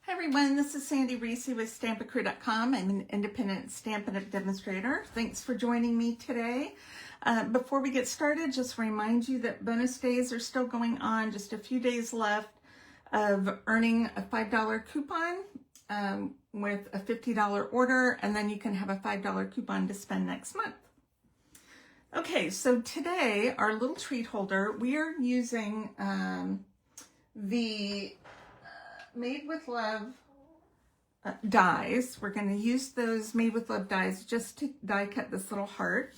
Hi everyone, this is Sandy Reese with Stampacrew.com. I'm an independent Stampin' Up! Demonstrator. Thanks for joining me today. Before we get started, just remind you that bonus days are still going on. Just a few days left of earning a $5 coupon with a $50 order, and then you can have a $5 coupon to spend next month. Okay, so today, our little treat holder, we are using the Made with Love dies. We're going to use those Made with Love dies just to die cut this little heart.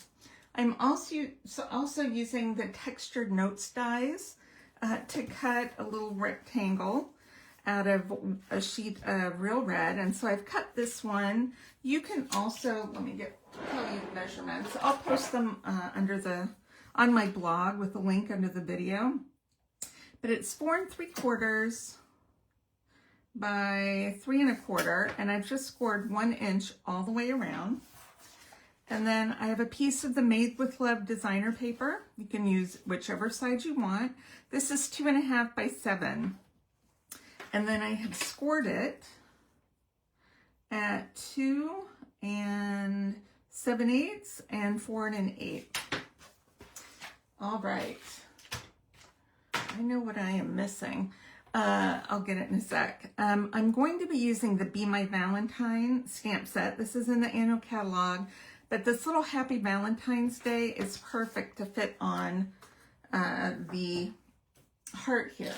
I'm also using the textured notes dies to cut a little rectangle out of a sheet of real red. And so I've cut this one. You can also, tell you the measurements. I'll post them on my blog with a link under the video. But it's 4 3/4 by 3 1/4, and I've just scored 1 inch all the way around. And then I have a piece of the Made with Love designer paper. You can use whichever side you want. This is 2 1/2 by 7. And then I have scored it at 2 7/8 and 4 1/8. All right. I know what I am missing. I'll get it in a sec. I'm going to be using the Be My Valentine stamp set. This is in the annual catalog, but this little Happy Valentine's Day is perfect to fit on the heart here.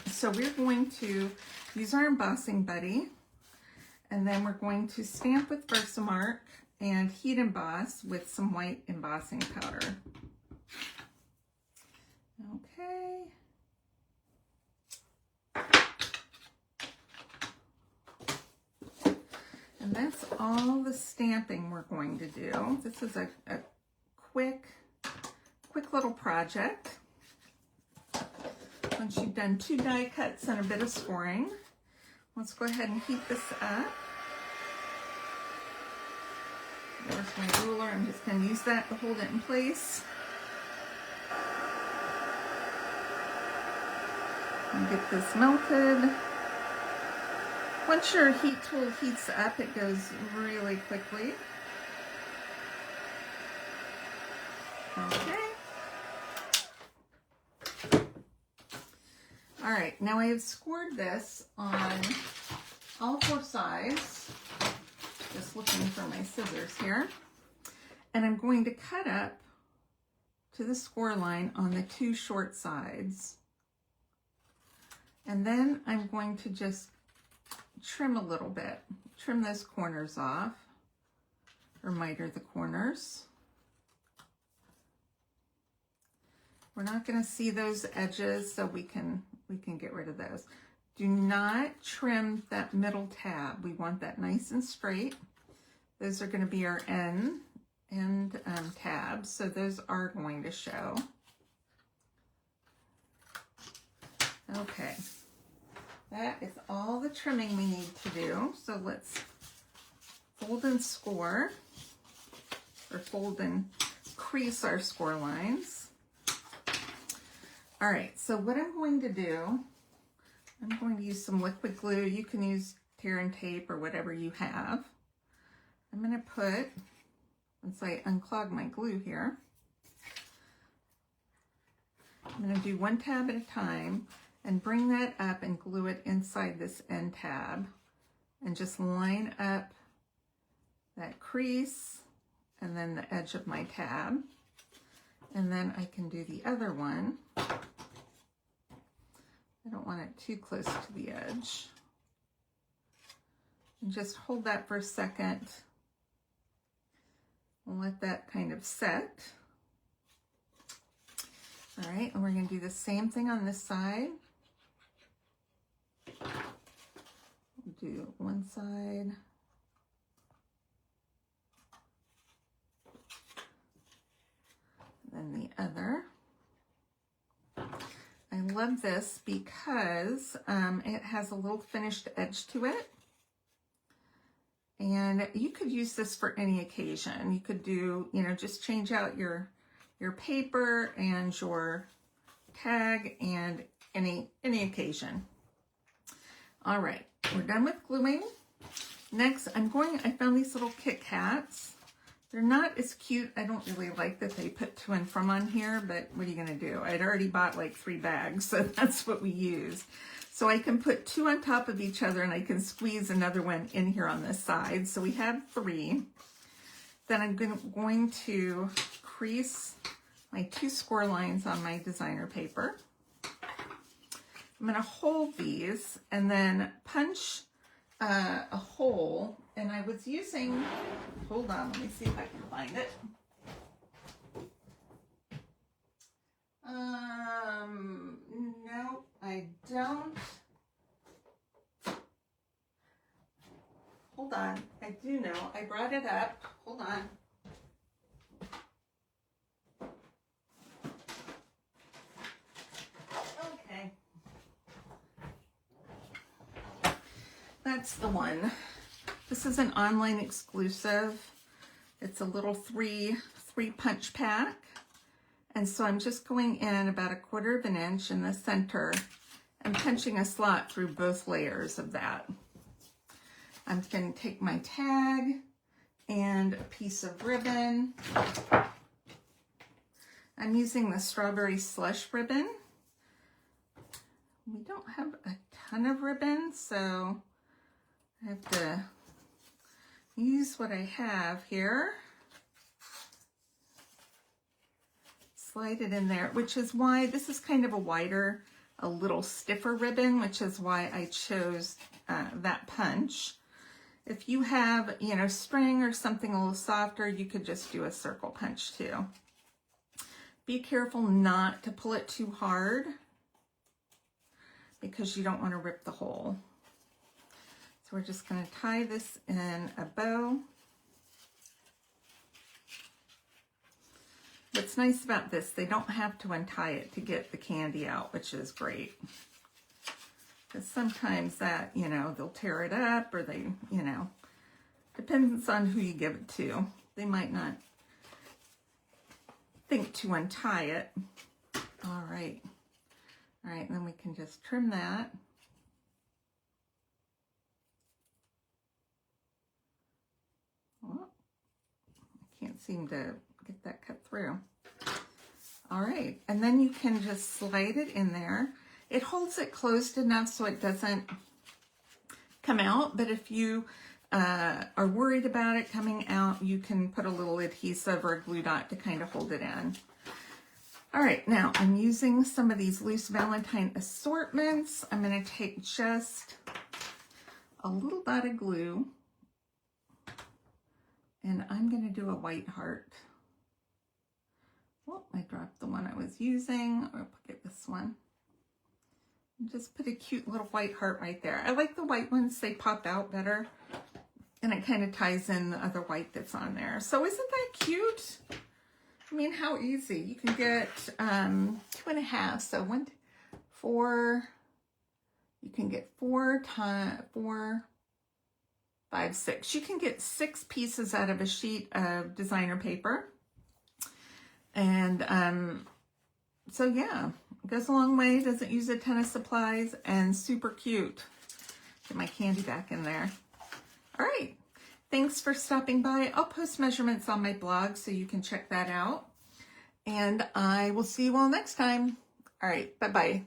So we're going to use our embossing buddy, and then we're going to stamp with Versamark and heat emboss with some white embossing powder. Okay. And that's all the stamping we're going to do. This is a quick little project. Once you've done 2 die cuts and a bit of scoring, let's go ahead and heat this up. There's my ruler. I'm just going to use that to hold it in place. And get this melted. Once your heat tool heats up, it goes really quickly. Okay. All right, now I have scored this on all 4 sides. Just looking for my scissors here. And I'm going to cut up to the score line on the 2 short sides. And then I'm going to just trim a little bit. Trim those corners off, or miter the corners. We're not going to see those edges, so we can get rid of those. Do not trim that middle tab. We want that nice and straight. Those are going to be our end tabs, so those are going to show. Okay. That is all the trimming we need to do. So let's fold and score, or fold and crease our score lines. All right, so what I'm going to do, I'm going to use some liquid glue. You can use tear and tape or whatever you have. I'm going to put, once I unclog my glue here, I'm going to do 1 tab at a time and bring that up and glue it inside this end tab, and just line up that crease and then the edge of my tab. And then I can do the other one. I don't want it too close to the edge. And just hold that for a second and let that kind of set. All right, and we're going to do the same thing on this side. We'll do one side. And then the other. I love this because it has a little finished edge to it. And you could use this for any occasion. You could do, just change out your paper and your tag and any occasion. All right, we're done with gluing. Next, I found these little Kit Kats. They're not as cute. I don't really like that they put to and from on here, but what are you gonna do? I'd already bought like 3 bags, so that's what we used. So I can put 2 on top of each other and I can squeeze another one in here on this side. So we have 3. Then I'm going to crease my 2 score lines on my designer paper. I'm gonna hold these and then punch a hole, and I was using, hold on, let me see if I can find it. No, I don't. Hold on, I do know, I brought it up, hold on. Okay. That's the one. This is an online exclusive. It's a little three punch pack. And so I'm just going in about 1/4 of an inch in the center and punching a slot through both layers of that. I'm going to take my tag and a piece of ribbon. I'm using the strawberry slush ribbon. We don't have a ton of ribbon, so I have to use what I have here. Slide it in there, which is why this is kind of a wider, a little stiffer ribbon, which is why I chose that punch. If you have, you know, string or something a little softer, you could just do a circle punch too. Be careful not to pull it too hard because you don't want to rip the hole. So we're just going to tie this in a bow. What's nice about this, they don't have to untie it to get the candy out, which is great. Because sometimes that, you know, they'll tear it up or they, you know, depends on who you give it to. They might not think to untie it. All right. All right, and then we can just trim that. Well, I can't seem to get that cut through. All right, and then you can just slide it in there. It holds it closed enough so it doesn't come out, but if you are worried about it coming out, you can put a little adhesive or a glue dot to kind of hold it in. All right, now I'm using some of these loose Valentine assortments. I'm going to take just a little dot of glue and I'm going to do a white heart. Oh, I dropped the one I was using. I'll get this one. And just put a cute little white heart right there. I like the white ones, they pop out better. And it kind of ties in the other white that's on there. So isn't that cute? I mean, how easy. You can get 2.5. So 1, 4, you can get 4, 5, 6. You can get 6 pieces out of a sheet of designer paper. And so yeah, it goes a long way, doesn't use a ton of supplies, and super cute. Get my candy back in there. All right, thanks for stopping by. I'll post measurements on my blog so you can check that out. And I will see you all next time. All right, bye-bye.